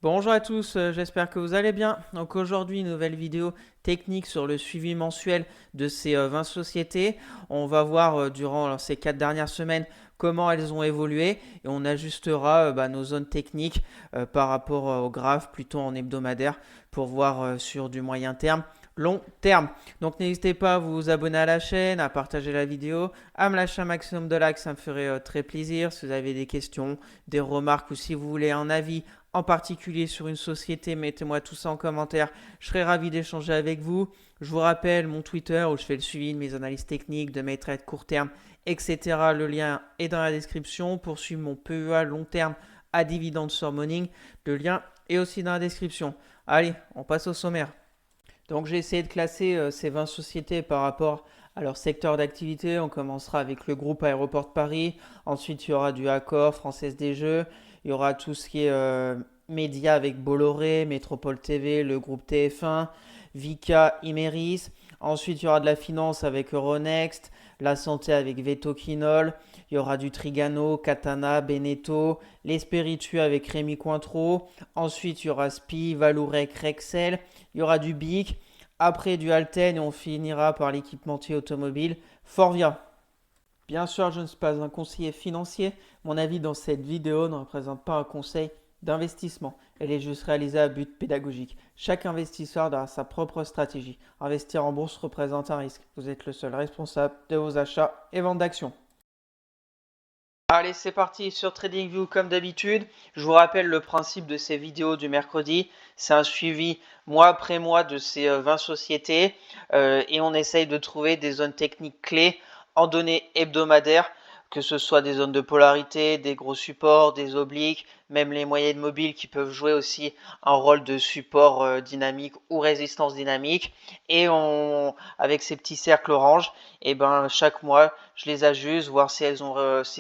Bonjour à tous, j'espère que vous allez bien. Donc aujourd'hui, nouvelle vidéo technique sur le suivi mensuel de ces 20 sociétés. On va voir durant ces 4 dernières semaines comment elles ont évolué et on ajustera nos zones techniques par rapport au graphe plutôt en hebdomadaire pour voir sur du moyen terme, long terme. Donc n'hésitez pas à vous abonner à la chaîne, à partager la vidéo, à me lâcher un maximum de likes, ça me ferait très plaisir. Si vous avez des questions, des remarques ou si vous voulez un avis en particulier sur une société, mettez-moi tout ça en commentaire. Je serai ravi d'échanger avec vous. Je vous rappelle mon Twitter où je fais le suivi de mes analyses techniques, de mes trades court terme, etc. Le lien est dans la description. Pour suivre mon PEA long terme à dividende sur Morning, le lien est aussi dans la description. Allez, on passe au sommaire. Donc j'ai essayé de classer ces 20 sociétés par rapport à leur secteur d'activité. On commencera avec le groupe Aéroport de Paris. Ensuite, il y aura du Accor, Française des Jeux. Il y aura tout ce qui est médias avec Bolloré, Métropole TV, le groupe TF1, Vika, Imeris. Ensuite, il y aura de la finance avec Euronext, la santé avec Vetoquinol. Il y aura du Trigano, Katana, Beneteau, les spiritueux avec Rémi Cointreau. Ensuite, il y aura Spi, Valourec, Rexel. Il y aura du BIC. Après du Alten et on finira par l'équipementier automobile Forvia. Bien sûr, je ne suis pas un conseiller financier. Mon avis dans cette vidéo ne représente pas un conseil d'investissement. Elle est juste réalisée à but pédagogique. Chaque investisseur a sa propre stratégie. Investir en bourse représente un risque. Vous êtes le seul responsable de vos achats et ventes d'actions. Allez, c'est parti sur TradingView comme d'habitude. Je vous rappelle le principe de ces vidéos du mercredi. C'est un suivi mois après mois de ces 20 sociétés et on essaye de trouver des zones techniques clés en données hebdomadaires, que ce soit des zones de polarité, des gros supports, des obliques, même les moyennes mobiles qui peuvent jouer aussi un rôle de support dynamique ou résistance dynamique. Et avec ces petits cercles orange, et ben chaque mois je les ajuste, voir si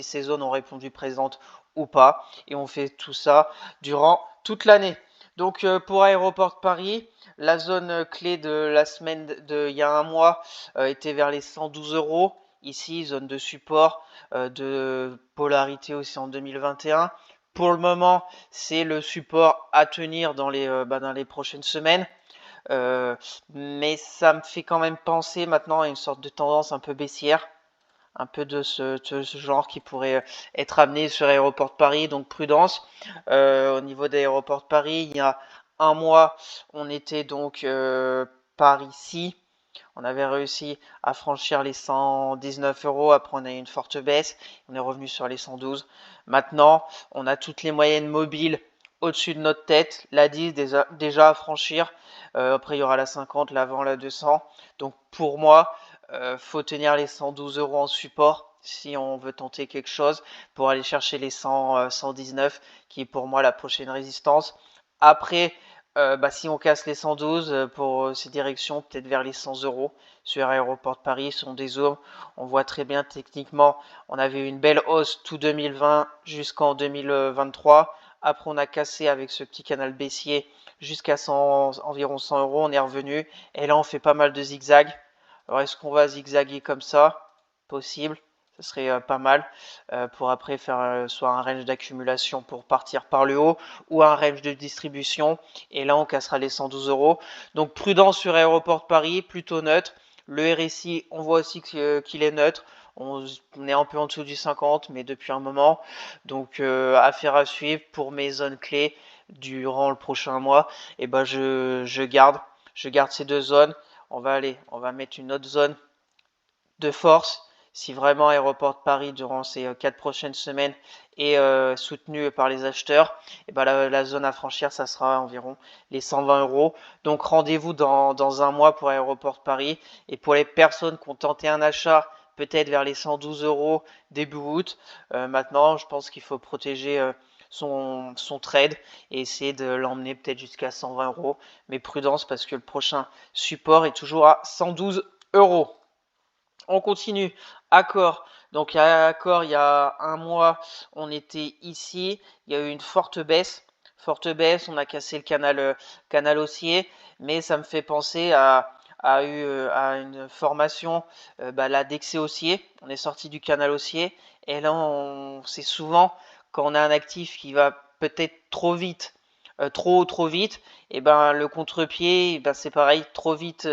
ces zones ont répondu présentes ou pas. Et on fait tout ça durant toute l'année. Donc pour Aéroport de Paris, la zone clé de la semaine il y a un mois était vers les 112 euros. Ici, zone de support, de polarité aussi en 2021. Pour le moment, c'est le support à tenir dans les prochaines semaines. Euh, mais ça me fait quand même penser maintenant à une sorte de tendance un peu baissière, un peu de ce genre qui pourrait être amené sur Aéroport de Paris, donc prudence. Au niveau d'Aéroport de Paris, il y a un mois, on était donc par ici. On avait réussi à franchir les 119 euros. Après, on a eu une forte baisse. On est revenu sur les 112. Maintenant, on a toutes les moyennes mobiles au-dessus de notre tête. La 10 déjà à franchir. Après, il y aura la 50, la 20, la 200. Donc, pour moi, faut tenir les 112 euros en support si on veut tenter quelque chose pour aller chercher les 100, 119 qui est pour moi la prochaine résistance. Après, si on casse les 112 pour ces directions, peut-être vers les 100 euros sur Aéroport de Paris, sont des zooms. On voit très bien techniquement, on avait eu une belle hausse tout 2020 jusqu'en 2023. Après, on a cassé avec ce petit canal baissier jusqu'à environ 100 euros. On est revenu et là, on fait pas mal de zigzags. Alors, est-ce qu'on va zigzaguer comme ça? Possible. Ce serait pas mal pour après faire soit un range d'accumulation pour partir par le haut ou un range de distribution. Et là, on cassera les 112 euros. Donc, prudent sur Aéroport de Paris, plutôt neutre. Le RSI, on voit aussi qu'il est neutre. On est un peu en dessous du 50, mais depuis un moment. Donc, affaire à suivre pour mes zones clés durant le prochain mois. Et ben, je garde ces deux zones. On va mettre une autre zone de force. Si vraiment Aéroport de Paris durant ces 4 prochaines semaines est soutenu par les acheteurs, et ben la zone à franchir, ça sera environ les 120 euros. Donc rendez-vous dans un mois pour Aéroport de Paris. Et pour les personnes qui ont tenté un achat, peut-être vers les 112 euros début août, maintenant je pense qu'il faut protéger son trade et essayer de l'emmener peut-être jusqu'à 120 euros. Mais prudence parce que le prochain support est toujours à 112 euros. On continue. Accor. Donc à Accor, il y a un mois, on était ici. Il y a eu une forte baisse. Forte baisse, on a cassé le canal haussier. Mais ça me fait penser à une formation, la d'excès haussier. On est sorti du canal haussier. Et là, c'est souvent quand on a un actif qui va peut-être trop vite trop haut trop vite, et ben le contre-pied, ben, c'est pareil, trop vite,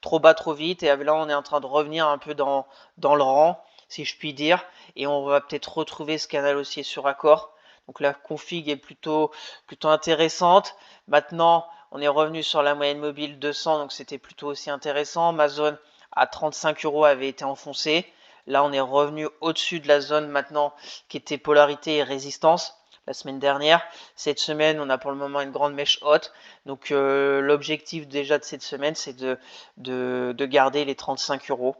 trop bas trop vite, et là on est en train de revenir un peu dans le rang, si je puis dire, et on va peut-être retrouver ce canal haussier sur accord. Donc la config est plutôt intéressante. Maintenant, on est revenu sur la moyenne mobile 200, donc c'était plutôt aussi intéressant. Ma zone à 35 euros avait été enfoncée. Là, on est revenu au-dessus de la zone maintenant qui était polarité et résistance la semaine dernière. Cette semaine, on a pour le moment une grande mèche haute. Donc l'objectif déjà de cette semaine, c'est de garder les 35 euros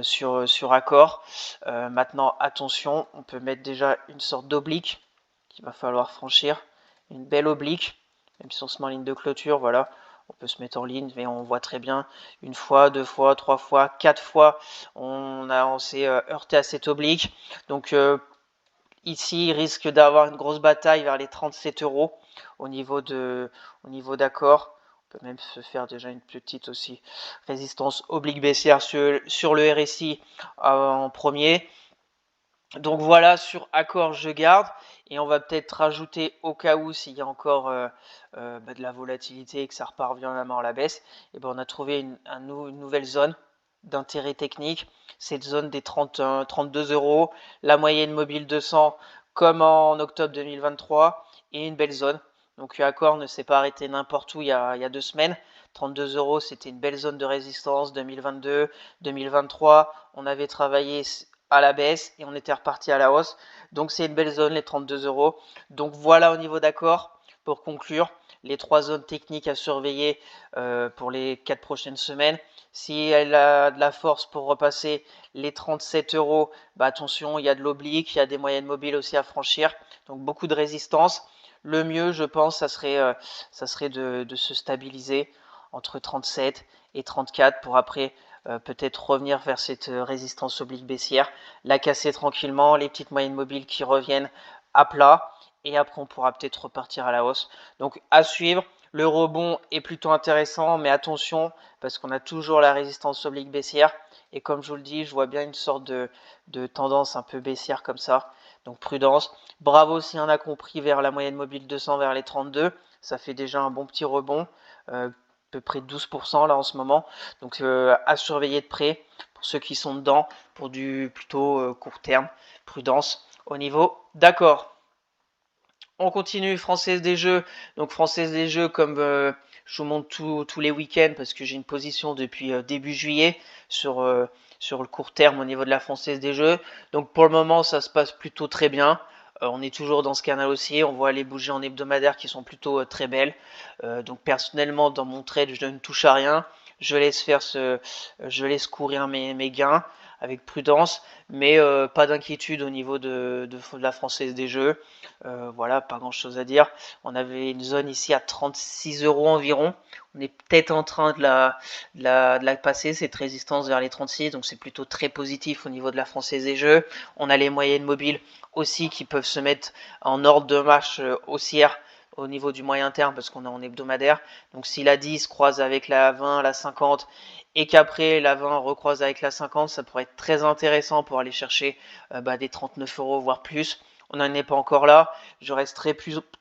sur accord. Maintenant, attention, on peut mettre déjà une sorte d'oblique qu'il va falloir franchir. Une belle oblique, même si on se met en ligne de clôture, voilà. On peut se mettre en ligne, mais on voit très bien, une fois, deux fois, trois fois, quatre fois, on s'est heurté à cette oblique. Donc ici, il risque d'avoir une grosse bataille vers les 37 euros au niveau d'accord. On peut même se faire déjà une petite aussi résistance oblique baissière sur le RSI en premier. Donc voilà, sur accord, je garde. Et on va peut-être rajouter au cas où, s'il y a encore de la volatilité et que ça repart violemment à la baisse, et ben on a trouvé une nouvelle zone d'intérêt technique. Cette zone des 32 euros, la moyenne mobile 200 comme en octobre 2023 et une belle zone. Donc accord ne s'est pas arrêté n'importe où il y a 2 semaines. 32 euros, c'était une belle zone de résistance 2022, 2023. On avait travaillé à la baisse et on était reparti à la hausse. Donc c'est une belle zone, les 32 euros. Donc voilà au niveau d'accord. Pour conclure, les 3 zones techniques à surveiller pour les 4 prochaines semaines. Si elle a de la force pour repasser les 37 euros, bah attention, il y a de l'oblique, il y a des moyennes mobiles aussi à franchir. Donc beaucoup de résistance. Le mieux, je pense, ça serait de se stabiliser entre 37 et 34 pour après peut-être revenir vers cette résistance oblique baissière, la casser tranquillement, les petites moyennes mobiles qui reviennent à plat, et après on pourra peut-être repartir à la hausse. Donc à suivre, le rebond est plutôt intéressant, mais attention, parce qu'on a toujours la résistance oblique baissière, et comme je vous le dis, je vois bien une sorte de tendance un peu baissière comme ça, donc prudence. Bravo si on a compris vers la moyenne mobile 200, vers les 32, ça fait déjà un bon petit rebond, peu près 12% là en ce moment. Donc à surveiller de près pour ceux qui sont dedans, pour du plutôt court terme, prudence au niveau d'accord. On continue, Française des Jeux. Donc Française des Jeux, comme je vous montre tous les week-ends, parce que j'ai une position depuis début juillet sur le court terme au niveau de la Française des Jeux. Donc pour le moment, ça se passe plutôt très bien. On est toujours dans ce canal haussier, on voit les bougies en hebdomadaire qui sont plutôt très belles. Donc personnellement, dans mon trade, je ne touche à rien. Je laisse courir mes gains avec prudence, mais pas d'inquiétude au niveau de la Française des Jeux. Voilà, pas grand chose à dire. On avait une zone ici à 36 euros environ. On est peut-être en train de la passer, cette résistance vers les 36, donc c'est plutôt très positif au niveau de la Française des Jeux. On a les moyennes mobiles aussi qui peuvent se mettre en ordre de marche haussière au niveau du moyen terme parce qu'on est en hebdomadaire. Donc si la 10 croise avec la 20, la 50 et qu'après la 20 recroise avec la 50, ça pourrait être très intéressant pour aller chercher des 39 euros voire plus. On n'en est pas encore là. Je reste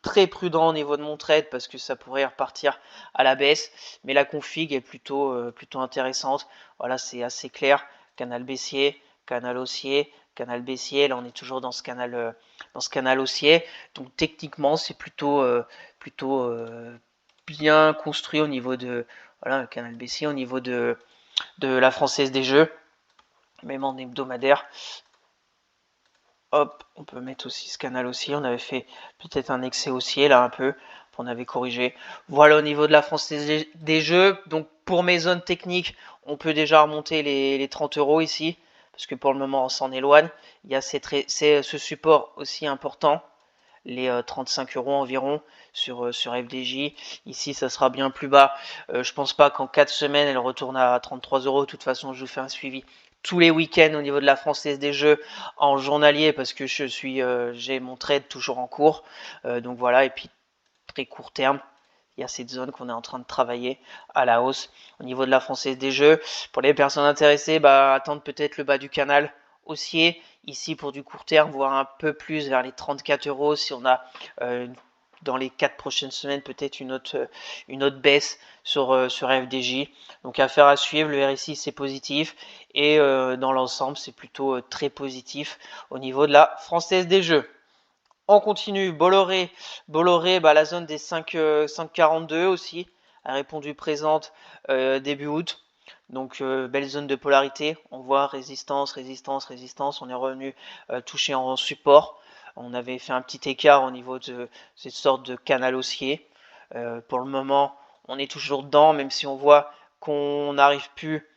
très prudent au niveau de mon trade parce que ça pourrait repartir à la baisse. Mais la config est plutôt intéressante. Voilà, c'est assez clair. Canal baissier, canal haussier, canal baissier. Là, on est toujours dans ce canal haussier. Donc techniquement, c'est plutôt bien construit au niveau de le canal baissier, au niveau de la Française des Jeux, même en hebdomadaire. Hop, on peut mettre aussi ce canal haussier. On avait fait peut-être un excès haussier là un peu. On avait corrigé. Voilà au niveau de la Française des Jeux. Donc pour mes zones techniques, on peut déjà remonter les 30 euros ici. Parce que pour le moment, on s'en éloigne. Il y a ce support aussi important. Les 35 euros environ sur FDJ. Ici, ça sera bien plus bas. Je pense pas qu'en 4 semaines, elle retourne à 33 euros. De toute façon, je vous fais un suivi tous les week-ends au niveau de la Française des Jeux en journalier parce que j'ai mon trade toujours en cours. Donc voilà, et puis très court terme, il y a cette zone qu'on est en train de travailler à la hausse au niveau de la Française des Jeux. Pour les personnes intéressées, attendre peut-être le bas du canal haussier ici pour du court terme, voire un peu plus vers les 34 euros si on a une dans les 4 prochaines semaines, peut-être une autre baisse sur FDJ. Donc affaire à suivre, le RSI c'est positif et dans l'ensemble c'est plutôt très positif au niveau de la Française des Jeux. On continue, Bolloré, la zone des 5,42 aussi, a répondu présente début août. Donc belle zone de polarité, on voit résistance, résistance, résistance, on est revenu toucher en support. On avait fait un petit écart au niveau de cette sorte de canal haussier. Pour le moment, on est toujours dedans, même si on voit qu'on n'arrive plus.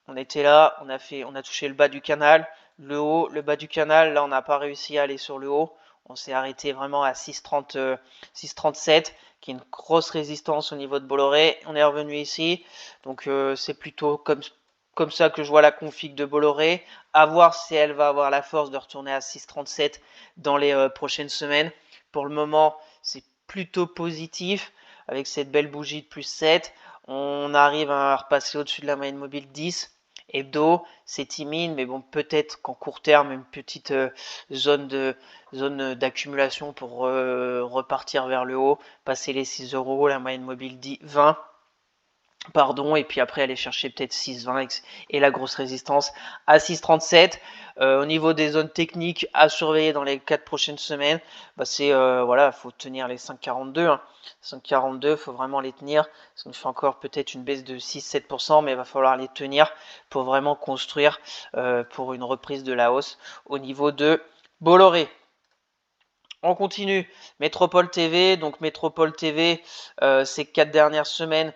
On était là, on a touché le bas du canal, le haut, le bas du canal. Là, on n'a pas réussi à aller sur le haut. On s'est arrêté vraiment à 6,30, 6,37, qui est une grosse résistance au niveau de Bolloré. On est revenu ici, donc c'est plutôt comme ça que je vois la config de Bolloré. À voir si elle va avoir la force de retourner à 6,37 dans les prochaines semaines. Pour le moment, c'est plutôt positif avec cette belle bougie de plus 7. On arrive à repasser au-dessus de la moyenne mobile 10. Hebdo, c'est timide, mais bon, peut-être qu'en court terme, une petite zone d'accumulation pour repartir vers le haut, passer les 6 euros, la moyenne mobile 20. Pardon, et puis après aller chercher peut-être 6,20 et la grosse résistance à 6,37. Au niveau des zones techniques à surveiller dans les 4 prochaines semaines, c'est voilà, faut tenir les 5,42. Hein. 5,42, faut vraiment les tenir. Ça nous fait encore peut-être une baisse de 6-7%, mais il va falloir les tenir pour vraiment construire pour une reprise de la hausse au niveau de Bolloré. On continue, Métropole TV. Donc Métropole TV, ces 4 dernières semaines,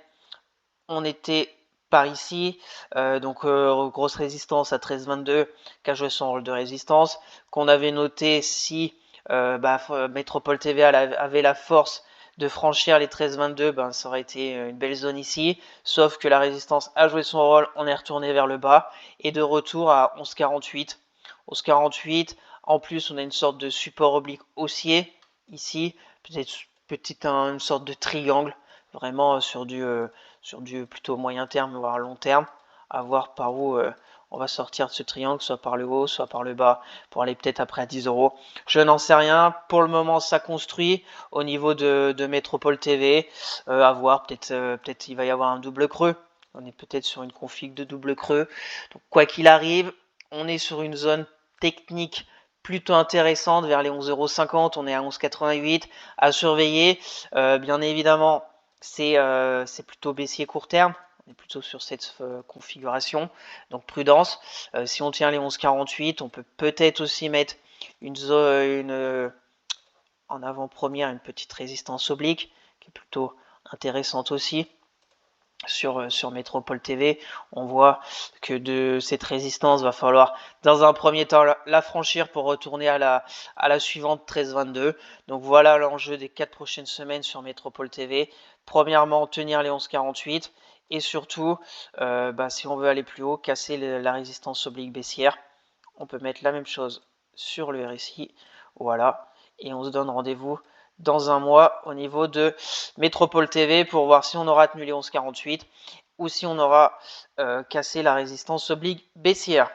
on était par ici, donc grosse résistance à 13,22 qui a joué son rôle de résistance, qu'on avait noté si Métropole TV avait la force de franchir les 13,22, ça aurait été une belle zone ici, sauf que la résistance a joué son rôle, on est retourné vers le bas, et de retour à 11,48. 11,48, en plus on a une sorte de support oblique haussier, ici, peut-être une sorte de triangle, vraiment sur du plutôt moyen terme, voire long terme, à voir par où on va sortir de ce triangle, soit par le haut, soit par le bas, pour aller peut-être après à 10 euros. Je n'en sais rien, pour le moment ça construit au niveau de Métropole TV, à voir, peut-être il va y avoir un double creux, on est peut-être sur une config de double creux, donc quoi qu'il arrive, on est sur une zone technique plutôt intéressante vers les 11,50 €, on est à 11,88 à surveiller, bien évidemment c'est plutôt baissier court terme, on est plutôt sur cette configuration, donc prudence. Si on tient les 11,48, on peut peut-être aussi mettre en avant-première une petite résistance oblique, qui est plutôt intéressante aussi. Sur Métropole TV, on voit que de cette résistance, va falloir dans un premier temps la franchir pour retourner à la suivante 13,22. Donc voilà l'enjeu des 4 prochaines semaines sur Métropole TV. Premièrement, tenir les 11,48 et surtout, si on veut aller plus haut, casser la résistance oblique baissière. On peut mettre la même chose sur le RSI. Voilà, et on se donne rendez-vous dans un mois au niveau de Métropole TV pour voir si on aura tenu les 11,48 ou si on aura cassé la résistance oblique baissière.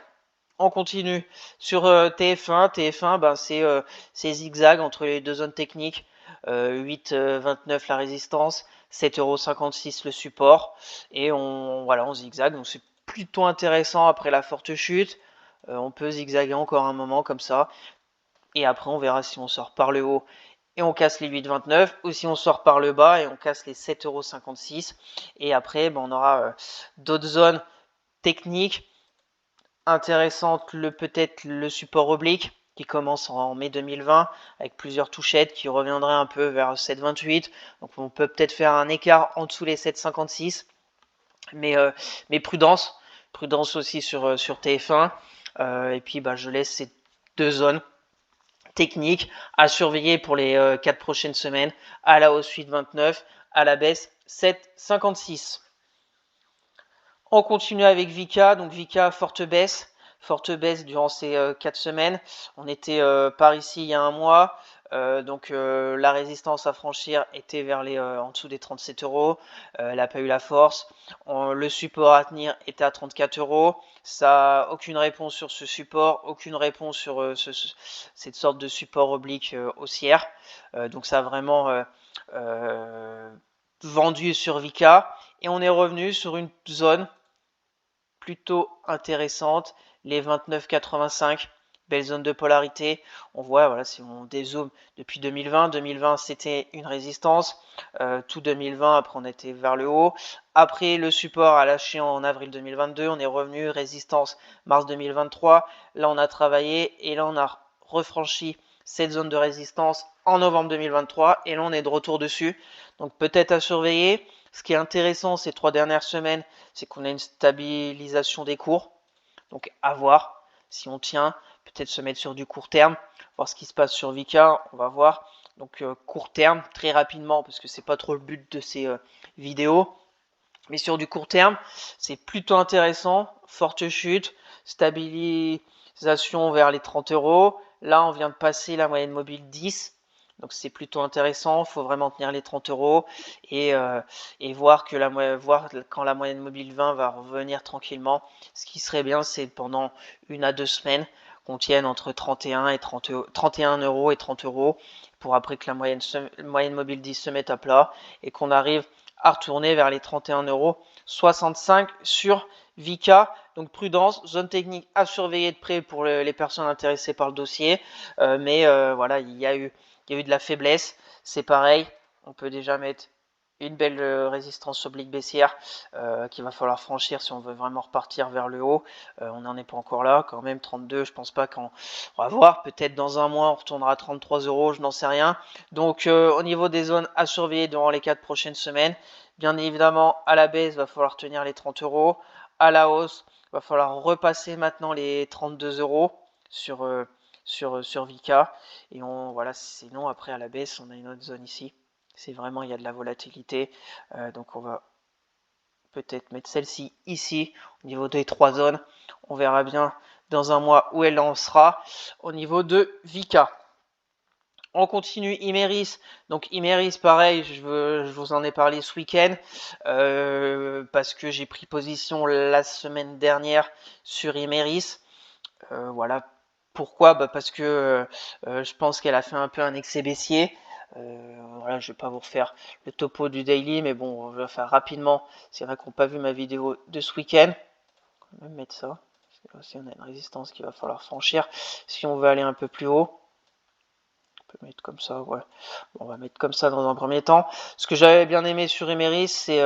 On continue sur TF1. TF1, c'est zigzag entre les deux zones techniques. 8,29 la résistance, 7,56 € le support. Et on zigzag. Donc c'est plutôt intéressant après la forte chute. On peut zigzaguer encore un moment comme ça. Et après, on verra si on sort par le haut et on casse les 8,29 ou si on sort par le bas et on casse les 7,56 €. Et après, on aura d'autres zones techniques intéressantes, peut-être le support oblique qui commence en mai 2020 avec plusieurs touchettes qui reviendraient un peu vers 7,28. Donc on peut peut-être faire un écart en dessous les 7,56. Mais prudence aussi sur TF1. Et puis je laisse ces deux zones techniques à surveiller pour les 4 prochaines semaines. À la hausse 8,29, à la baisse 7,56. On continue avec Vika. Donc Vika, forte baisse durant ces 4 semaines. On était par ici il y a un mois. La résistance à franchir était vers en dessous des 37 euros. Elle n'a pas eu la force. Le support à tenir était à 34 euros. Ça, aucune réponse sur ce support, aucune réponse sur cette sorte de support oblique haussière. Donc ça a vraiment vendu sur Vika. Et on est revenu sur une zone plutôt intéressante, les 29,85, belle zone de polarité. On voit, voilà, si on dézoome depuis 2020, c'était une résistance, tout 2020, après on était vers le haut. Après le support a lâché en avril 2022, on est revenu, résistance mars 2023. Là on a travaillé et là on a refranchi cette zone de résistance en novembre 2023 et là on est de retour dessus. Donc peut-être à surveiller. Ce qui est intéressant ces 3 dernières semaines, c'est qu'on a une stabilisation des cours. Donc à voir si on tient, peut-être se mettre sur du court terme, voir ce qui se passe sur Vika, on va voir. Donc court terme, très rapidement, parce que c'est pas trop le but de ces vidéos. Mais sur du court terme, c'est plutôt intéressant. Forte chute, stabilisation vers les 30 euros. Là, on vient de passer la moyenne mobile 10. Donc c'est plutôt intéressant, il faut vraiment tenir les 30 euros et voir quand la moyenne mobile 20 va revenir tranquillement. Ce qui serait bien, c'est pendant 1 à 2 semaines qu'on tienne entre 31 et 31 euros et 30 euros pour après que la moyenne mobile 10 se mette à plat et qu'on arrive à retourner vers les 31,65 € sur Vika. Donc prudence, zone technique à surveiller de près pour les personnes intéressées par le dossier. Voilà, il y a eu de la faiblesse. C'est pareil, on peut déjà mettre une belle résistance oblique baissière qu'il va falloir franchir si on veut vraiment repartir vers le haut. On n'en est pas encore là, quand même 32, je pense pas qu'on va voir. Peut-être dans un mois on retournera à 33 euros, je n'en sais rien. Donc au niveau des zones à surveiller durant les 4 prochaines semaines, bien évidemment à la baisse, il va falloir tenir les 30 euros. À la hausse, il va falloir repasser maintenant les 32 euros sur Vika. Et voilà, sinon après à la baisse, on a une autre zone ici. C'est vraiment, il y a de la volatilité. Donc on va peut-être mettre celle-ci ici, au niveau des 3 zones. On verra bien dans un mois où elle en sera au niveau de Vika. On continue Imerys. Donc Imerys, pareil, je vous en ai parlé ce week-end parce que j'ai pris position la semaine dernière sur Imerys. Voilà. Pourquoi? Parce que je pense qu'elle a fait un peu un excès baissier. Voilà, je vais pas vous refaire le topo du daily, mais bon, je vais faire rapidement. C'est vrai qu'on n'a pas vu ma vidéo de ce week-end. On va même mettre ça. Parce que là aussi, on a une résistance qu'il va falloir franchir si on veut aller un peu plus haut. On peut mettre comme ça, ouais. Bon, on va mettre comme ça dans un premier temps. Ce que j'avais bien aimé sur Imerys, c'est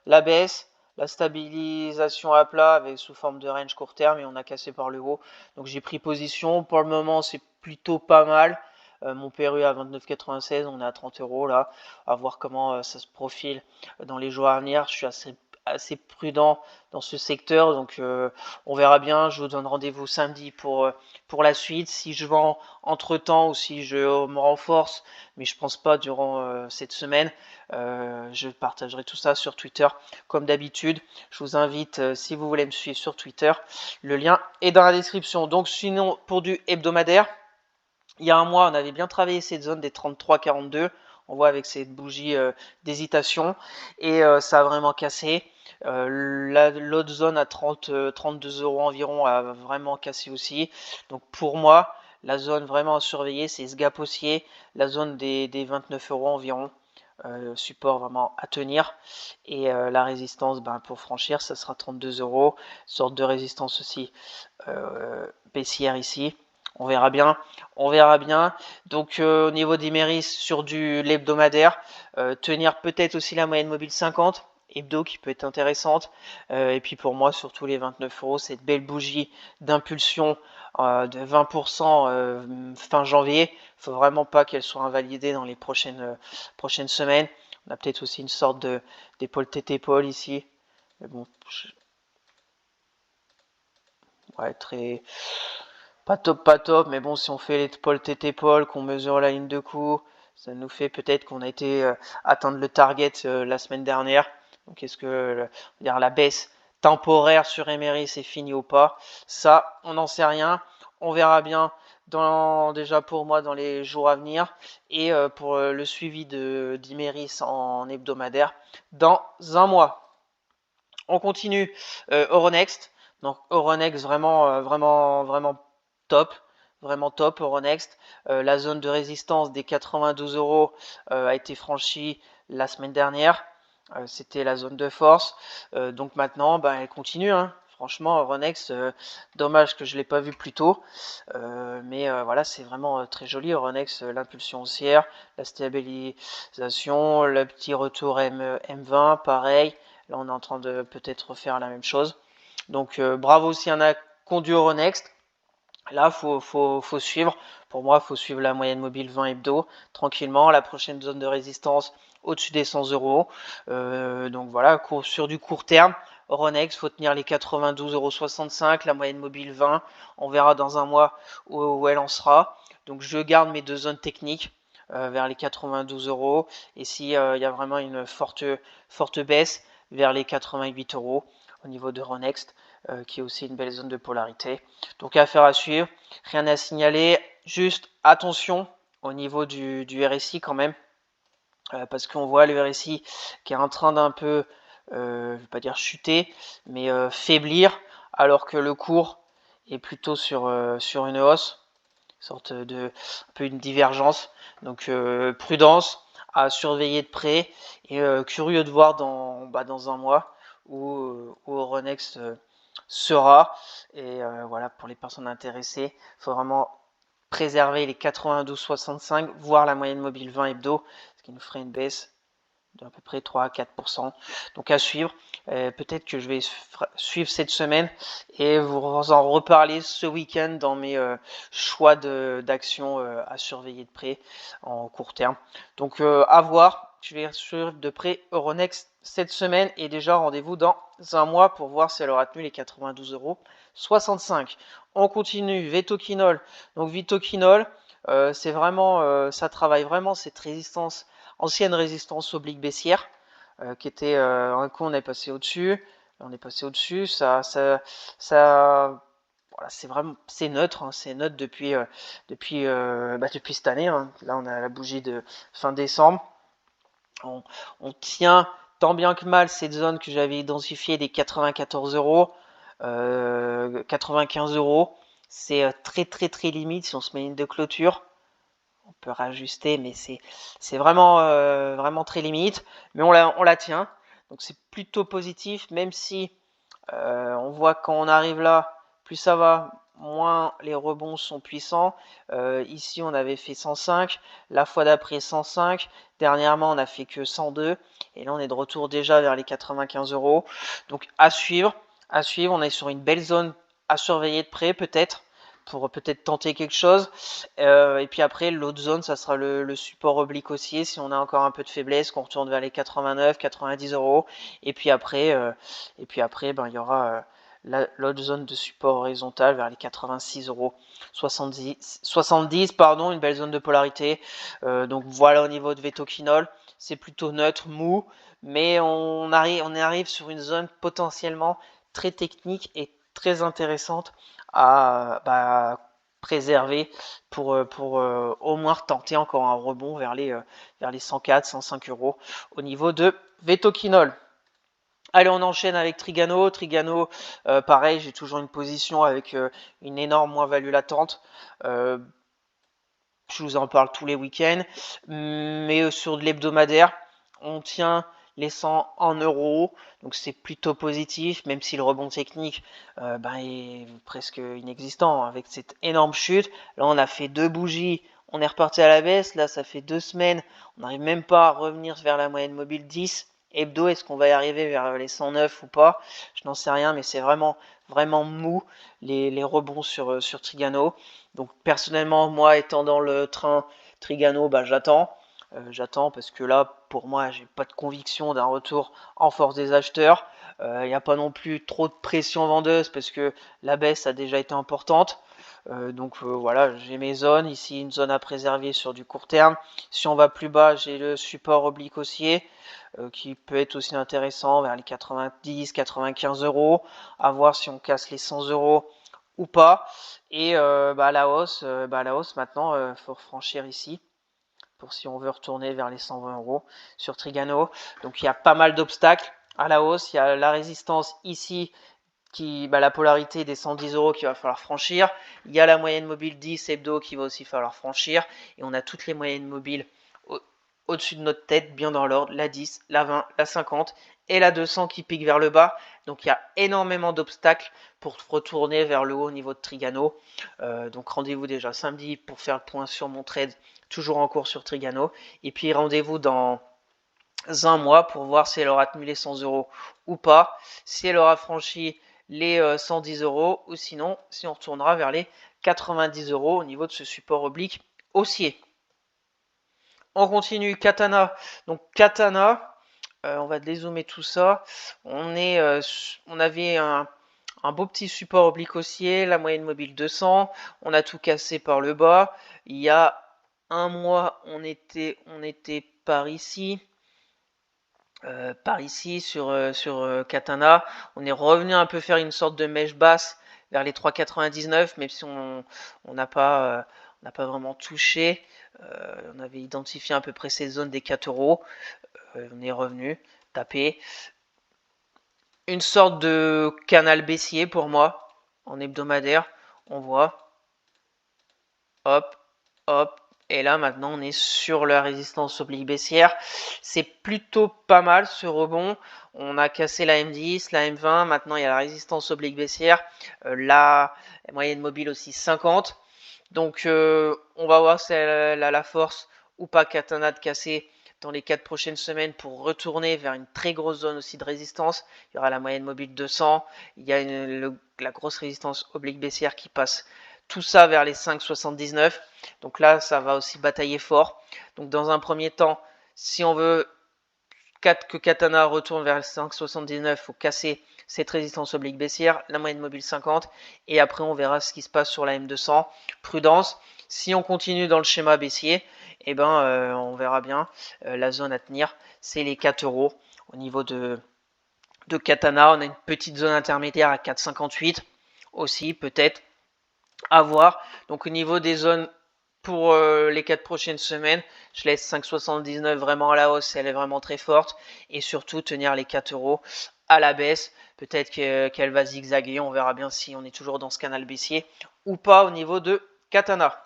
la baisse, la stabilisation à plat avec sous forme de range court terme et on a cassé par le haut. Donc j'ai pris position. Pour le moment, c'est plutôt pas mal. Mon PRU à 29,96, on est à 30 euros là. À voir comment ça se profile dans les jours à venir. Je suis assez prudent dans ce secteur, donc on verra bien. Je vous donne rendez-vous samedi pour la suite, si je vends entre temps ou si je me renforce, mais je pense pas durant cette semaine. Je partagerai tout ça sur Twitter comme d'habitude. Je vous invite, si vous voulez me suivre sur Twitter, le lien est dans la description. Donc sinon, pour du hebdomadaire, il y a un mois, on avait bien travaillé cette zone des 33,42. On voit avec cette bougie d'hésitation et ça a vraiment cassé. L'autre zone à 32 euros environ a vraiment cassé aussi. Donc pour moi, la zone vraiment à surveiller, c'est ce gap haussier, la zone des 29 euros environ. Support vraiment à tenir et la résistance pour franchir ça sera 32 euros, sorte de résistance aussi baissière ici. On verra bien. Donc au niveau d'Imerys sur l'hebdomadaire, tenir peut-être aussi la moyenne mobile 50 hebdo qui peut être intéressante. Et puis pour moi, surtout les 29 euros, cette belle bougie d'impulsion de 20% fin janvier. Il faut vraiment pas qu'elle soit invalidée dans les prochaines semaines. On a peut-être aussi une sorte d'épaule tête épaule ici. Mais bon, ouais, très pas top, mais bon, si on fait l'épaule tête épaule, qu'on mesure la ligne de coup, ça nous fait peut-être qu'on a été atteindre le target la semaine dernière. Donc est-ce que la baisse temporaire sur Emery c'est fini ou pas? Ça, on n'en sait rien. On verra bien déjà pour moi dans les jours à venir et pour le suivi d'Imeris en hebdomadaire dans un mois. On continue Euronext. Donc Euronext vraiment top. Vraiment top Euronext. La zone de résistance des 92 euros a été franchie la semaine dernière. C'était la zone de force. Donc maintenant, elle continue. Hein. Franchement, Euronext, dommage que je ne l'ai pas vu plus tôt. Mais voilà, c'est vraiment très joli. Euronext, l'impulsion haussière, la stabilisation, le petit retour M20, pareil. Là, on est en train de peut-être refaire la même chose. Donc, bravo s'il y en a conduit Euronext. Là, faut suivre. Pour moi, il faut suivre la moyenne mobile 20 hebdo tranquillement. La prochaine zone de résistance au-dessus des 100 euros. Donc voilà, sur du court terme, Euronext, faut tenir les 92,65 €, la moyenne mobile 20. On verra dans un mois où elle en sera. Donc je garde mes deux zones techniques vers les 92 euros. Et s'il y a vraiment une forte baisse, vers les 88 euros au niveau de Euronext. Qui est aussi une belle zone de polarité. Donc affaire à suivre, rien à signaler, juste attention au niveau du RSI quand même, parce qu'on voit le RSI qui est en train d'un peu, je ne vais pas dire chuter, mais faiblir, alors que le cours est plutôt sur une hausse, sorte de un peu une divergence. Donc prudence à surveiller de près et curieux de voir dans un mois où Euronext sera. Et voilà, pour les personnes intéressées, il faut vraiment préserver les 92,65, voire la moyenne mobile 20 hebdo, ce qui nous ferait une baisse d'à peu près 3 à 4%. Donc à suivre. Peut-être que je vais suivre cette semaine et vous en reparler ce week-end dans mes choix d'actions à surveiller de près en court terme. Donc à voir. Je vais suivre de près Euronext cette semaine et déjà rendez-vous dans un mois pour voir si elle aura tenu les 92,65 €. On continue, Vetoquinol. Donc Vetoquinol, c'est vraiment, ça travaille vraiment cette résistance, ancienne résistance oblique baissière, qui était un coup on est passé au-dessus, on est passé au-dessus, voilà, c'est neutre, hein, c'est neutre depuis cette année. Hein. Là on a la bougie de fin décembre. On tient tant bien que mal cette zone que j'avais identifiée des 94 euros, 95 euros. C'est très très très limite si on se met une de clôture. On peut rajuster, mais c'est vraiment très limite. Mais on la tient. Donc c'est plutôt positif, même si on voit quand on arrive là, plus ça va, moins les rebonds sont puissants. Ici, on avait fait 105, la fois d'après 105, dernièrement, on n'a fait que 102, et là, on est de retour déjà vers les 95 euros. Donc, à suivre, on est sur une belle zone à surveiller de près, peut-être, pour peut-être tenter quelque chose. Et puis après, l'autre zone, ça sera le support oblique haussier, si on a encore un peu de faiblesse, qu'on retourne vers les 89, 90 euros. Et puis après, il y aura l'autre zone de support horizontal vers les 86 euros. 70, pardon, une belle zone de polarité. Donc voilà au niveau de Vetoquinol, c'est plutôt neutre, mou, mais on arrive sur une zone potentiellement très technique et très intéressante à préserver pour au moins tenter encore un rebond vers les 104, 105 euros au niveau de Vetoquinol. Allez, on enchaîne avec Trigano. Trigano, pareil, j'ai toujours une position avec une énorme moins-value latente. Je vous en parle tous les week-ends. Mais sur de l'hebdomadaire, on tient les 100 en euros. Donc c'est plutôt positif, même si le rebond technique est presque inexistant avec cette énorme chute. Là, on a fait 2 bougies. On est reparti à la baisse. Là, ça fait 2 semaines. On n'arrive même pas à revenir vers la moyenne mobile 10. Hebdo, est-ce qu'on va y arriver vers les 109 ou pas? Je n'en sais rien, mais c'est vraiment mou les rebonds sur Trigano. Donc personnellement, moi étant dans le train Trigano, j'attends. J'attends parce que là, pour moi, j'ai pas de conviction d'un retour en force des acheteurs. Il n'y a pas non plus trop de pression vendeuse parce que la baisse a déjà été importante. Donc voilà, j'ai mes zones. Ici, une zone à préserver sur du court terme. Si on va plus bas, j'ai le support oblique haussier qui peut être aussi intéressant vers les 90, 95 euros. À voir si on casse les 100 euros ou pas. Et la hausse maintenant, faut franchir ici pour si on veut retourner vers les 120 euros sur Trigano. Donc il y a pas mal d'obstacles à la hausse. Il y a la résistance ici, la polarité des 110 euros qu'il va falloir franchir. Il y a la moyenne mobile 10 hebdo qu'il va aussi falloir franchir. Et on a toutes les moyennes mobiles au-dessus de notre tête, bien dans l'ordre, la 10, la 20, la 50 et la 200 qui piquent vers le bas. Donc il y a énormément d'obstacles pour retourner vers le haut au niveau de Trigano. Donc rendez-vous déjà samedi pour faire le point sur mon trade, toujours en cours sur Trigano. Et puis rendez-vous dans un mois pour voir si elle aura tenu les 100 euros ou pas, si elle aura franchi les 110 euros ou sinon si on retournera vers les 90 euros au niveau de ce support oblique haussier. On continue, Katana. Donc Katana, on va dézoomer tout ça. On avait un beau petit support oblique haussier, la moyenne mobile 200. On a tout cassé par le bas. Il y a un mois, on était par ici. Sur Katana. On est revenu un peu faire une sorte de mèche basse vers les 3,99, même si on n'a pas vraiment touché. On avait identifié à peu près ces zones des 4 euros. On est revenu taper une sorte de canal baissier pour moi en hebdomadaire. On voit, hop, hop. Et là, maintenant, on est sur la résistance oblique baissière. C'est plutôt pas mal ce rebond. On a cassé la M10, la M20. Maintenant, il y a la résistance oblique baissière. La moyenne mobile aussi 50. Donc, on va voir si elle a la force ou pas Katana de casser dans les 4 prochaines semaines pour retourner vers une très grosse zone aussi de résistance. Il y aura la moyenne mobile 200. Il y a la grosse résistance oblique baissière qui passe tout ça vers les 5,79. Donc là, ça va aussi batailler fort. Donc dans un premier temps, si on veut que Katana retourne vers les 5,79, il faut casser cette résistance oblique baissière, la moyenne mobile 50, et après on verra ce qui se passe sur la M200. Prudence, si on continue dans le schéma baissier, on verra bien. La zone à tenir, c'est les 4 euros au niveau de Katana. On a une petite zone intermédiaire à 4,58 aussi, peut-être à voir. Donc au niveau des zones pour les 4 prochaines semaines, je laisse 5,79 vraiment à la hausse, elle est vraiment très forte. Et surtout tenir les 4 euros à la baisse. Peut-être qu'elle va zigzaguer, on verra bien si on est toujours dans ce canal baissier ou pas au niveau de Katana.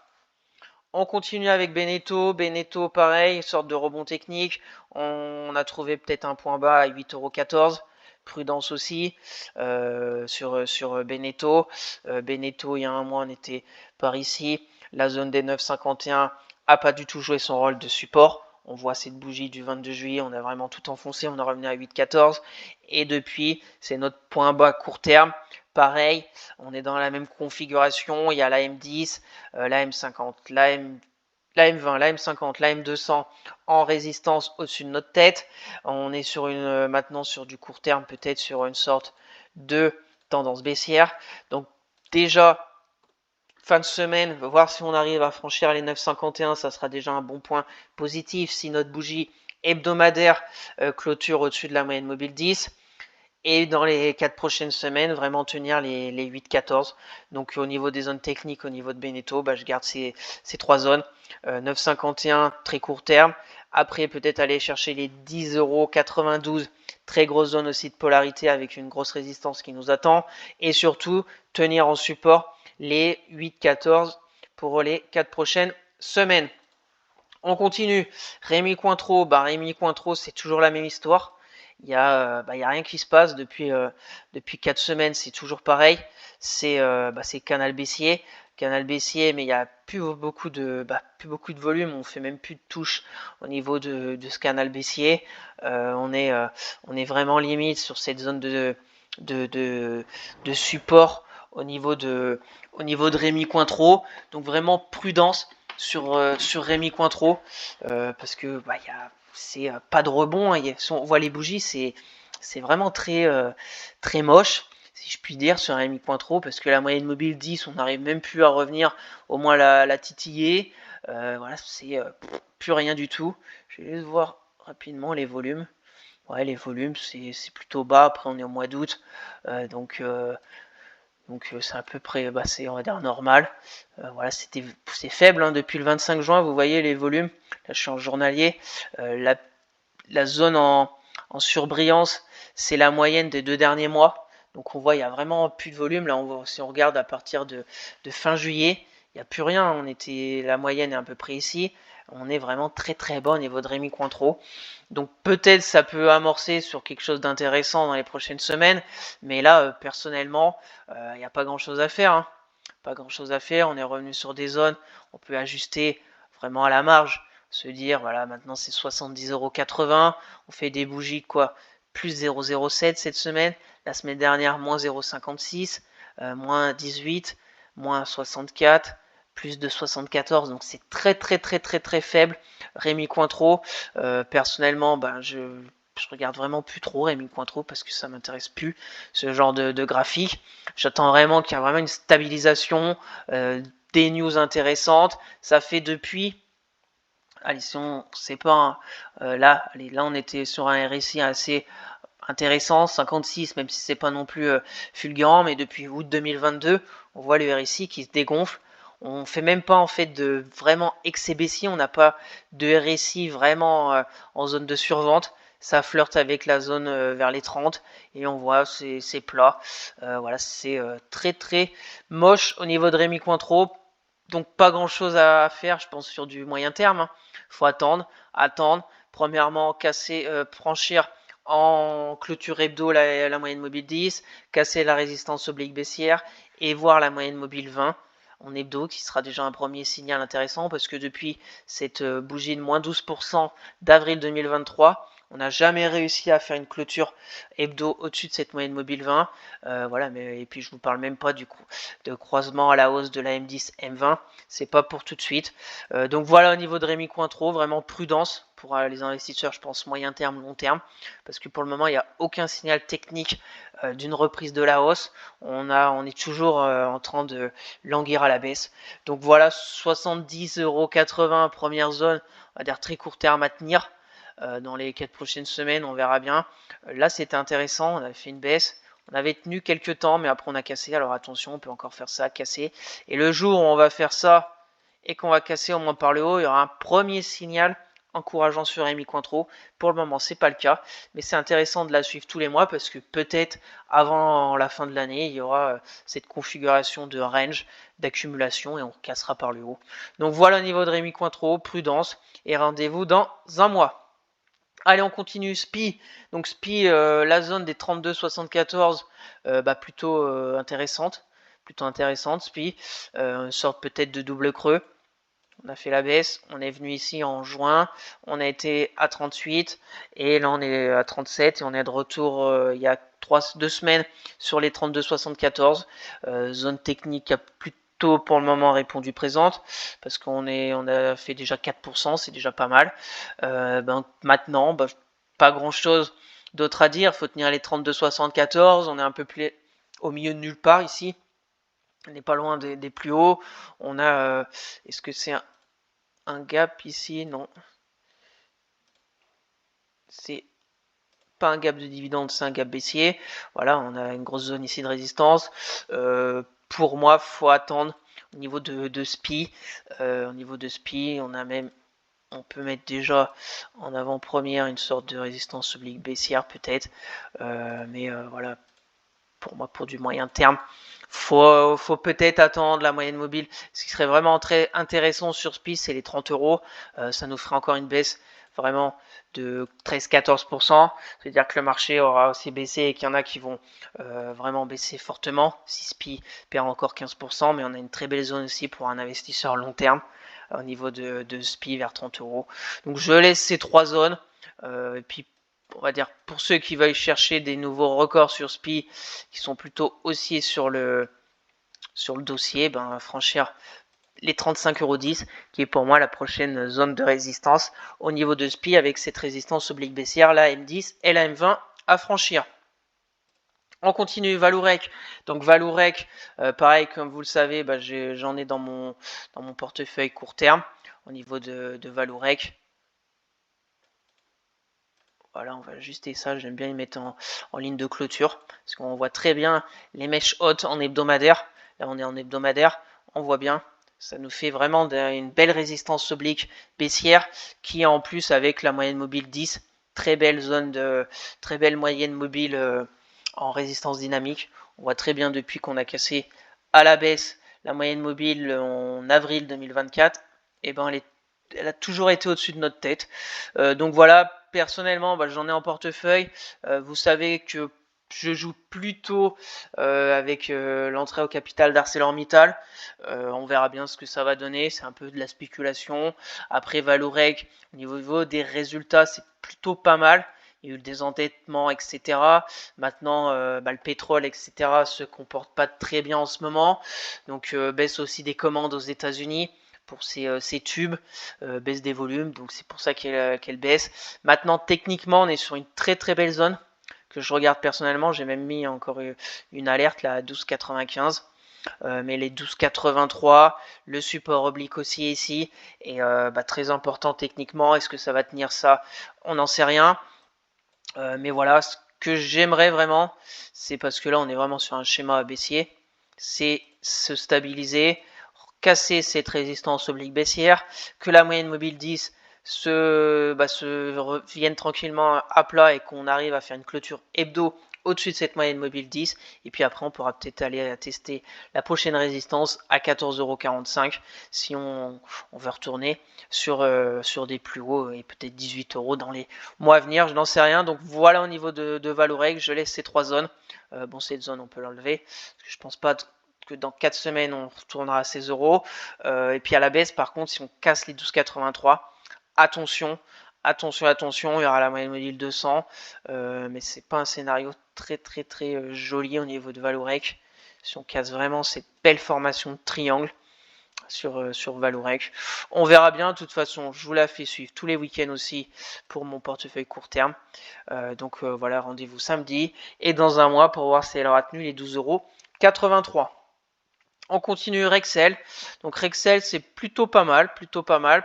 On continue avec Beneteau. Beneteau, pareil, sorte de rebond technique. On a trouvé peut-être un point bas à 8,14 €. Prudence aussi sur Beneteau. Beneteau, il y a un mois, on était par ici. La zone des 9,51 n'a pas du tout joué son rôle de support. On voit cette bougie du 22 juillet, on a vraiment tout enfoncé, on est revenu à 8,14. Et depuis, c'est notre point bas court terme. Pareil, on est dans la même configuration. Il y a la M10, la M50, la M20, la M50, la M200 en résistance au-dessus de notre tête. On est sur maintenant sur du court terme, peut-être sur une sorte de tendance baissière. Donc déjà, fin de semaine, voir si on arrive à franchir les 9,51, ça sera déjà un bon point positif si notre bougie hebdomadaire clôture au-dessus de la moyenne mobile 10. Et dans les 4 prochaines semaines, vraiment tenir les 8-14. Donc au niveau des zones techniques, au niveau de Beneteau, je garde ces 3 zones. 9,51 très court terme. Après peut-être aller chercher les 10,92 €. Très grosse zone aussi de polarité avec une grosse résistance qui nous attend. Et surtout tenir en support les 8-14 pour les 4 prochaines semaines. On continue. Rémi Cointreau, Rémi Cointreau, c'est toujours la même histoire. Il y a rien qui se passe depuis 4 semaines, c'est toujours pareil. C'est canal baissier, mais il n'y a plus beaucoup de volume. On fait même plus de touches au niveau de ce canal baissier. On est vraiment limite sur cette zone de support au niveau de Rémi Cointreau. Donc vraiment prudence sur Rémi Cointreau parce que c'est pas de rebond, hein. Si on voit les bougies, c'est vraiment très moche, si je puis dire, sur Rémi Cointreau, parce que la moyenne mobile 10, on n'arrive même plus à revenir, au moins la titiller. Voilà, c'est plus rien du tout. Je vais juste voir rapidement les volumes. Ouais, les volumes, c'est plutôt bas. Après, on est au mois d'août, donc Donc c'est à peu près, c'est on va dire normal. Voilà, c'est faible hein, depuis le 25 juin, vous voyez les volumes. Là je suis en journalier. La zone en surbrillance, c'est la moyenne des 2 derniers mois. Donc on voit il n'y a vraiment plus de volume. Là si on regarde à partir de fin juillet, il n'y a plus rien. La moyenne est à peu près ici. On est vraiment très très bas au niveau de Rémi Cointreau. Donc peut-être ça peut amorcer sur quelque chose d'intéressant dans les prochaines semaines. Mais là, personnellement, il n'y a pas grand-chose à faire. Hein. Pas grand-chose à faire. On est revenu sur des zones. On peut ajuster vraiment à la marge. Se dire, voilà, maintenant c'est 70,80 €. On fait des bougies quoi, plus 0,07 cette semaine. La semaine dernière, moins 0,56, moins 18, moins 64, plus de 74. Donc c'est très très très très très faible. Rémi Cointreau, personnellement, je regarde vraiment plus trop Rémi Cointreau parce que ça m'intéresse plus ce genre de graphique. J'attends vraiment qu'il y ait vraiment une stabilisation, des news intéressantes. Ça fait depuis, allez, si on sait pas, là on était sur un RSI assez intéressant, 56, même si c'est pas non plus fulgurant, mais depuis août 2022, on voit le RSI qui se dégonfle. On fait même pas en fait de vraiment excès baissier, on n'a pas de RSI vraiment en zone de survente. Ça flirte avec la zone vers les 30 et on voit c'est plat. Voilà, c'est très très moche au niveau de Rémi Cointreau. Donc pas grand chose à faire, je pense, sur du moyen terme. Hein. Faut attendre. Premièrement, franchir en clôture hebdo la moyenne mobile 10, casser la résistance oblique baissière et voir la moyenne mobile 20 en hebdo, qui sera déjà un premier signal intéressant parce que depuis cette bougie de moins 12% d'avril 2023, on n'a jamais réussi à faire une clôture hebdo au-dessus de cette moyenne mobile 20. Voilà, et puis je vous parle même pas du coup de croisement à la hausse de la M10, M20. C'est pas pour tout de suite. Donc voilà au niveau de Rémi Cointreau, vraiment prudence pour les investisseurs, je pense moyen terme, long terme, parce que pour le moment il n'y a aucun signal technique d'une reprise de la hausse. On est toujours en train de languir à la baisse. Donc voilà, 70,80 € première zone, on va dire très court terme à tenir. Dans les 4 prochaines semaines, on verra bien. Là, c'était intéressant, on avait fait une baisse. On avait tenu quelques temps, mais après on a cassé. Alors attention, on peut encore faire ça, casser. Et le jour où on va faire ça et qu'on va casser au moins par le haut, il y aura un premier signal encourageant sur Rémi Cointreau. Pour le moment, c'est pas le cas, mais c'est intéressant de la suivre tous les mois parce que peut-être avant la fin de l'année, il y aura cette configuration de range, d'accumulation et on cassera par le haut. Donc voilà au niveau de Rémi Cointreau, prudence et rendez-vous dans un mois. Allez, on continue. SPI. Donc SPI, la zone des 32,74, plutôt intéressante. Plutôt intéressante, SPI. Une sorte peut-être de double creux. On a fait la baisse. On est venu ici en juin. On a été à 38. Et là, on est à 37. Et on est de retour il y a 2 semaines sur les 32,74. Zone technique à plutôt pour le moment répondu présente parce on a fait déjà 4%, c'est déjà pas mal. Maintenant, pas grand chose d'autre à dire. Faut tenir les 32,74. On est un peu plus au milieu de nulle part ici. On n'est pas loin des plus hauts. On a. Est-ce que c'est un gap ici? Non. C'est pas un gap de dividende, c'est un gap baissier. Voilà, on a une grosse zone ici de résistance. Pour moi, faut attendre au niveau de SPI. Au niveau de SPI, on peut mettre déjà en avant-première une sorte de résistance oblique baissière peut-être. Mais voilà, pour moi, pour du moyen terme, faut peut-être attendre la moyenne mobile. Ce qui serait vraiment très intéressant sur SPI, c'est les 30 €. Ça nous ferait encore une baisse vraiment de 13-14%. C'est-à-dire que le marché aura aussi baissé et qu'il y en a qui vont vraiment baisser fortement. Si SPI perd encore 15%, mais on a une très belle zone aussi pour un investisseur long terme au niveau de SPI vers 30 €. Donc je laisse ces 3 zones. Et puis on va dire pour ceux qui veulent chercher des nouveaux records sur SPI qui sont plutôt haussiers sur le dossier, franchir les 35,10 € qui est pour moi la prochaine zone de résistance au niveau de SPI avec cette résistance oblique baissière, la M10 et la M20 à franchir. On continue, Valourec. Donc Valourec, pareil, comme vous le savez, j'en ai dans mon portefeuille court terme au niveau de Valourec. Voilà, on va ajuster ça, j'aime bien les mettre en ligne de clôture, parce qu'on voit très bien les mèches hautes en hebdomadaire. Là on est en hebdomadaire, on voit bien, ça nous fait vraiment une belle résistance oblique baissière, qui en plus avec la moyenne mobile 10, très belle zone très belle moyenne mobile en résistance dynamique. On voit très bien depuis qu'on a cassé à la baisse la moyenne mobile en avril 2024, et ben elle a toujours été au-dessus de notre tête. Donc voilà, personnellement, j'en ai en portefeuille. Vous savez que je joue plutôt avec l'entrée au capital d'ArcelorMittal. On verra bien ce que ça va donner. C'est un peu de la spéculation. Après, Valorec, au niveau des résultats, c'est plutôt pas mal. Il y a eu le désendettement, etc. Maintenant, le pétrole, etc. se comporte pas très bien en ce moment. Donc, baisse aussi des commandes aux États-Unis pour ces tubes, baisse des volumes, donc c'est pour ça qu'elle baisse. Maintenant, techniquement, on est sur une très très belle zone que je regarde personnellement. J'ai même mis encore une alerte là à 12,95. Mais les 12,83, le support oblique aussi ici, et très important techniquement. Est-ce que ça va tenir ça? On n'en sait rien. Mais voilà, ce que j'aimerais vraiment, c'est parce que là on est vraiment sur un schéma baissier, c'est se stabiliser, casser cette résistance oblique baissière, que la moyenne mobile 10 se revienne tranquillement à plat et qu'on arrive à faire une clôture hebdo au-dessus de cette moyenne mobile 10, et puis après on pourra peut-être aller tester la prochaine résistance à 14,45 € si on veut retourner sur des plus hauts, et peut-être 18 € dans les mois à venir, je n'en sais rien. Donc voilà au niveau de Valorec, je laisse ces trois zones. Cette zone on peut l'enlever, parce que je pense pas que dans 4 semaines on retournera à 16 €. Et puis à la baisse, par contre, si on casse les 12,83, attention, attention, il y aura la moyenne mobile 200, mais c'est pas un scénario très très très joli au niveau de Valorec. Si on casse vraiment cette belle formation de triangle sur Valorec, on verra bien. De toute façon, je vous la fais suivre tous les week-ends aussi pour mon portefeuille court terme. Donc voilà, rendez-vous samedi et dans un mois pour voir si elle aura tenu les 12,83 €. On continue Rexel. Donc Rexel, c'est plutôt pas mal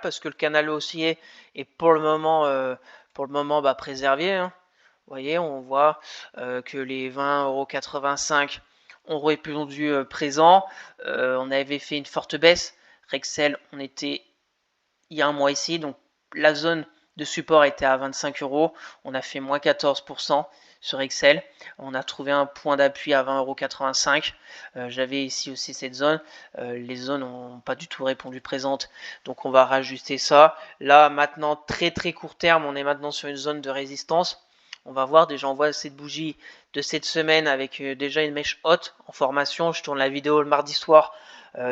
parce que le canal haussier est pour le moment préservé, hein. Vous voyez, on voit que les 20,85 € ont répondu présent. On avait fait une forte baisse. Rexel, on était il y a un mois ici, donc la zone de support était à 25 €. On a fait moins 14% sur Excel. On a trouvé un point d'appui à 20,85 €. J'avais ici aussi cette zone. Les zones n'ont pas du tout répondu présente, donc on va rajuster ça. Là, maintenant, très très court terme, on est maintenant sur une zone de résistance. On va voir, déjà on voit cette bougie de cette semaine avec déjà une mèche haute en formation. Je tourne la vidéo le mardi soir,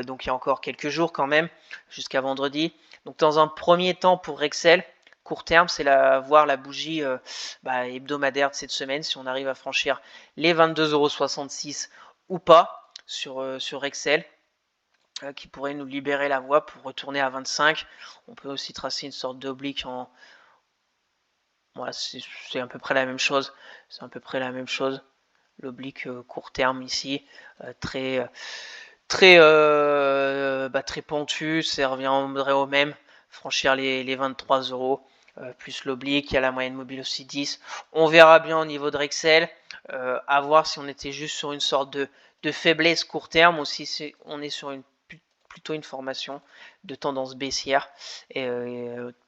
donc il y a encore quelques jours quand même, jusqu'à vendredi. Donc dans un premier temps pour Rexel, court terme, c'est voir la bougie hebdomadaire de cette semaine, si on arrive à franchir les 22,66 € ou pas sur Rexel, qui pourrait nous libérer la voie pour retourner à 25. On peut aussi tracer une sorte d'oblique en... Voilà, c'est à peu près la même chose. C'est à peu près la même chose. L'oblique court terme ici, très pentu, ça reviendrait au même, franchir les 23 €, plus l'oblique, il y a la moyenne mobile aussi 10. On verra bien au niveau de Rexel, à voir si on était juste sur une sorte de faiblesse court terme ou si on est sur plutôt une formation de tendance baissière. Et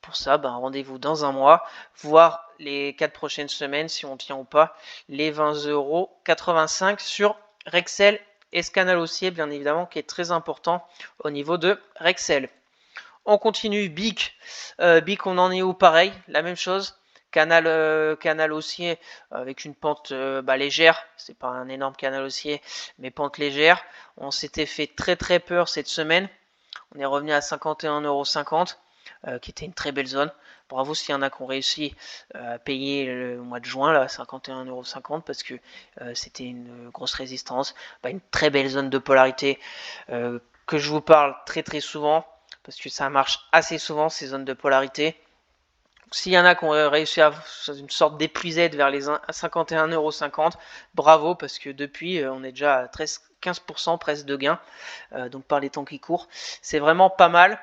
pour ça, rendez-vous dans un mois, voir les 4 prochaines semaines si on tient ou pas les 20,85 € sur Rexel et ce canal haussier, bien évidemment, qui est très important au niveau de Rexel. On continue BIC. BIC, on en est où? Pareil, la même chose. Canal haussier avec une pente légère. C'est pas un énorme canal haussier, mais pente légère. On s'était fait très très peur cette semaine. On est revenu à 51,50 €, qui était une très belle zone. Bravo s'il y en a qui ont réussi à payer le mois de juin là, 51,50 € parce que c'était une grosse résistance. Une très belle zone de polarité que je vous parle très très souvent parce que ça marche assez souvent ces zones de polarité. S'il y en a qui ont réussi à faire une sorte d'épuisette vers les 51,50 €, bravo, parce que depuis, on est déjà à 15% presque de gain, donc par les temps qui courent. C'est vraiment pas mal.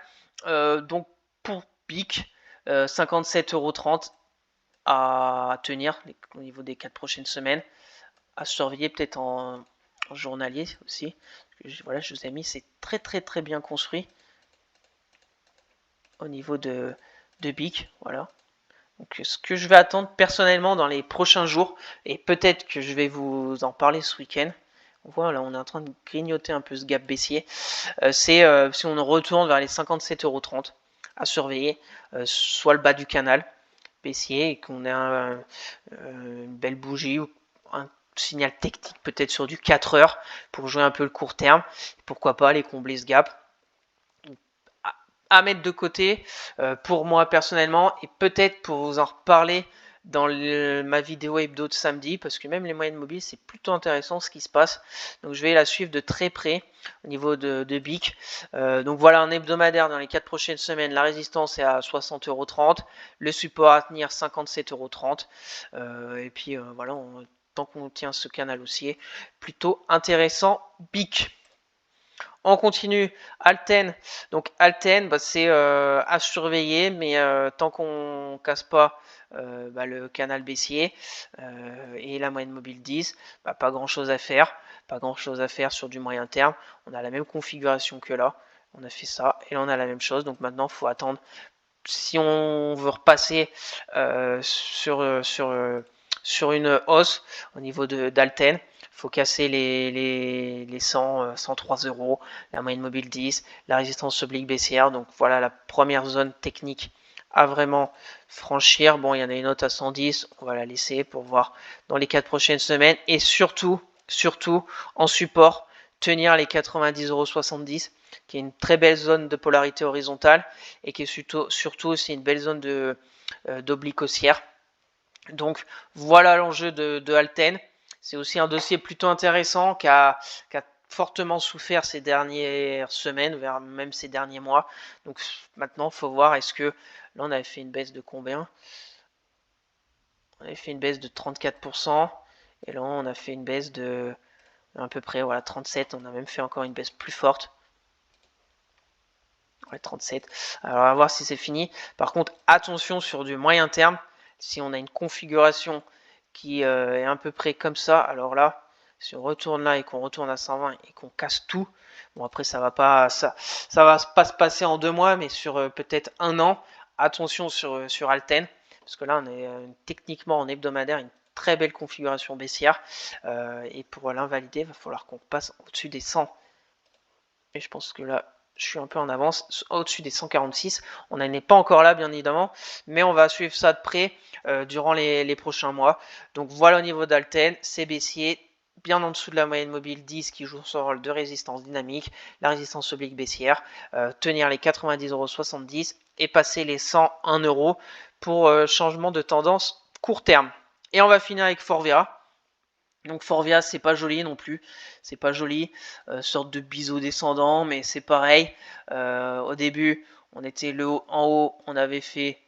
Donc pour PIC, 57,30 €, à tenir au niveau des 4 prochaines semaines, à surveiller peut-être en journalier aussi. Voilà, je vous ai mis, c'est très très très bien construit au niveau de BIC, voilà. Donc ce que je vais attendre personnellement dans les prochains jours, et peut-être que je vais vous en parler ce week-end, voilà, on est en train de grignoter un peu ce gap baissier, c'est si on retourne vers les 57,30 € à surveiller, soit le bas du canal baissier et qu'on ait une belle bougie ou un signal technique peut-être sur du 4 heures pour jouer un peu le court terme, pourquoi pas aller combler ce gap à mettre de côté pour moi personnellement, et peut-être pour vous en reparler dans ma vidéo hebdo de samedi, parce que même les moyennes mobiles, c'est plutôt intéressant ce qui se passe. Donc je vais la suivre de très près au niveau de BIC. Donc voilà, un hebdomadaire dans les 4 prochaines semaines. La résistance est à 60,30 €, le support à tenir 57,30 €. Et puis voilà, tant qu'on tient ce canal haussier, plutôt intéressant BIC. On continue, Alten. Donc Alten, c'est à surveiller, mais tant qu'on casse pas le canal baissier et la moyenne mobile 10, pas grand chose à faire. Pas grand chose à faire sur du moyen terme. On a la même configuration que là. On a fait ça et là on a la même chose. Donc maintenant, il faut attendre. Si on veut repasser sur une hausse au niveau d'Alten, il faut casser les 103 €, la moyenne mobile 10, la résistance oblique baissière. Donc voilà la première zone technique à vraiment franchir. Bon, il y en a une autre à 110, on va la laisser pour voir dans les 4 prochaines semaines. Et surtout en support, tenir les 90,70 €, qui est une très belle zone de polarité horizontale et qui est surtout aussi une belle zone d'oblique haussière. Donc voilà l'enjeu de Alten. C'est aussi un dossier plutôt intéressant qui a fortement souffert ces dernières semaines, même ces derniers mois. Donc maintenant, il faut voir, est-ce que là on avait fait une baisse de combien? On avait fait une baisse de 34%, et là on a fait une baisse de à peu près 37%. On a même fait encore une baisse plus forte. 37. Alors on va voir si c'est fini. Par contre, attention sur du moyen terme. Si on a une configuration qui est à peu près comme ça, alors là, si on retourne là et qu'on retourne à 120 et qu'on casse tout, bon après ça va pas se passer en 2 mois, mais sur peut-être 1 an. Attention sur Alten, parce que là on est techniquement en hebdomadaire, une très belle configuration baissière, et pour l'invalider, il va falloir qu'on passe au-dessus des 100. Et je pense que là, je suis un peu en avance, au-dessus des 146. On n'en est pas encore là, bien évidemment, mais on va suivre ça de près durant les prochains mois. Donc voilà au niveau d'Alten, c'est baissier, bien en dessous de la moyenne mobile 10 qui joue son rôle de résistance dynamique, la résistance oblique baissière, tenir les 90,70 € et passer les 101 € pour changement de tendance court terme. Et on va finir avec Forvia. Donc Forvia, c'est pas joli non plus, c'est pas joli, sorte de biseau descendant, mais c'est pareil. Au début, on était en haut, on avait fait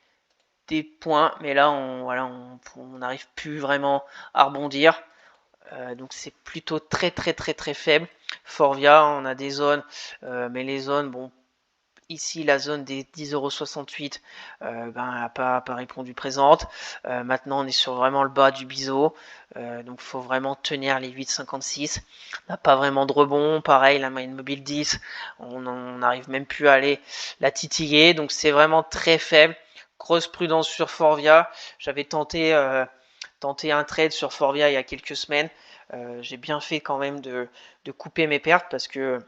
des points, mais là, on n'arrive plus vraiment à rebondir. Donc c'est plutôt très faible. Forvia, on a des zones, mais les zones, bon, ici la zone des 10,68 € n'a pas répondu présente. Maintenant on est sur vraiment le bas du biseau, donc il faut vraiment tenir les 8,56. On n'a pas vraiment de rebond. Pareil, la moyenne mobile 10, on n'arrive même plus à aller la titiller, donc c'est vraiment très faible. Grosse prudence sur Forvia. J'avais tenté un trade sur Forvia il y a quelques semaines. J'ai bien fait quand même de couper mes pertes parce que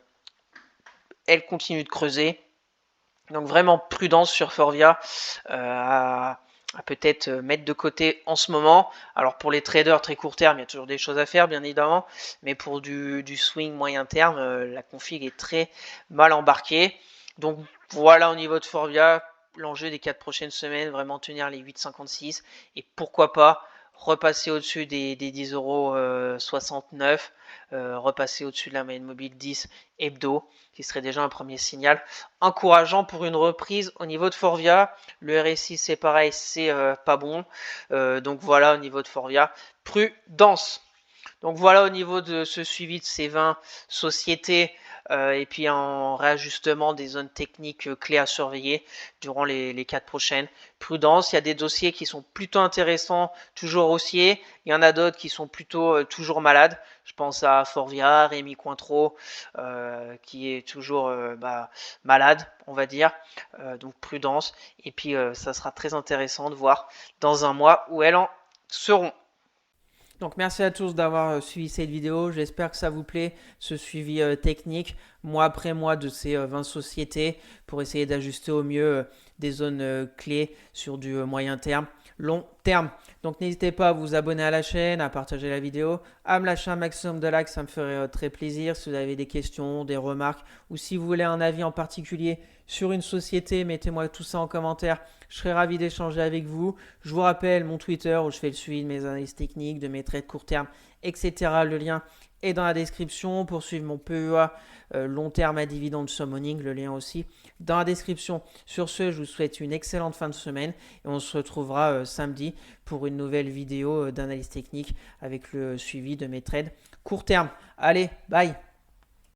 elle continue de creuser. Donc vraiment prudence sur Forvia, à peut-être mettre de côté en ce moment. Alors pour les traders très court terme, il y a toujours des choses à faire bien évidemment, mais pour du swing moyen terme, la config est très mal embarquée. Donc voilà au niveau de Forvia, l'enjeu des 4 prochaines semaines, vraiment tenir les 8,56 et pourquoi pas repasser au-dessus des 10,69 €, repasser au-dessus de la moyenne mobile 10 hebdo, qui serait déjà un premier signal encourageant pour une reprise au niveau de Forvia. Le RSI c'est pareil, c'est pas bon. Donc voilà au niveau de Forvia, prudence. Donc voilà au niveau de ce suivi de ces 20 sociétés et puis en réajustement des zones techniques clés à surveiller durant les 4 prochaines. Prudence, il y a des dossiers qui sont plutôt intéressants, toujours haussiers. Il y en a d'autres qui sont plutôt toujours malades. Je pense à Forvia, Rémi Cointreau, qui est toujours malade, on va dire. Donc prudence. Et puis ça sera très intéressant de voir dans un mois où elles en seront. Donc merci à tous d'avoir suivi cette vidéo. J'espère que ça vous plaît, ce suivi technique, mois après mois de ces 20 sociétés pour essayer d'ajuster au mieux des zones clés sur du moyen terme, long terme. Donc n'hésitez pas à vous abonner à la chaîne, à partager la vidéo, à me lâcher un maximum de likes, ça me ferait très plaisir. Si vous avez des questions, des remarques ou si vous voulez un avis en particulier sur une société, mettez-moi tout ça en commentaire. Je serai ravi d'échanger avec vous. Je vous rappelle mon Twitter où je fais le suivi de mes analyses techniques, de mes trades court terme, etc. Le lien est dans la description. Pour suivre mon PEA long terme à dividende summoning, le lien aussi dans la description. Sur ce, je vous souhaite une excellente fin de semaine et on se retrouvera samedi pour une nouvelle vidéo d'analyse technique avec le suivi de mes trades court terme. Allez, bye!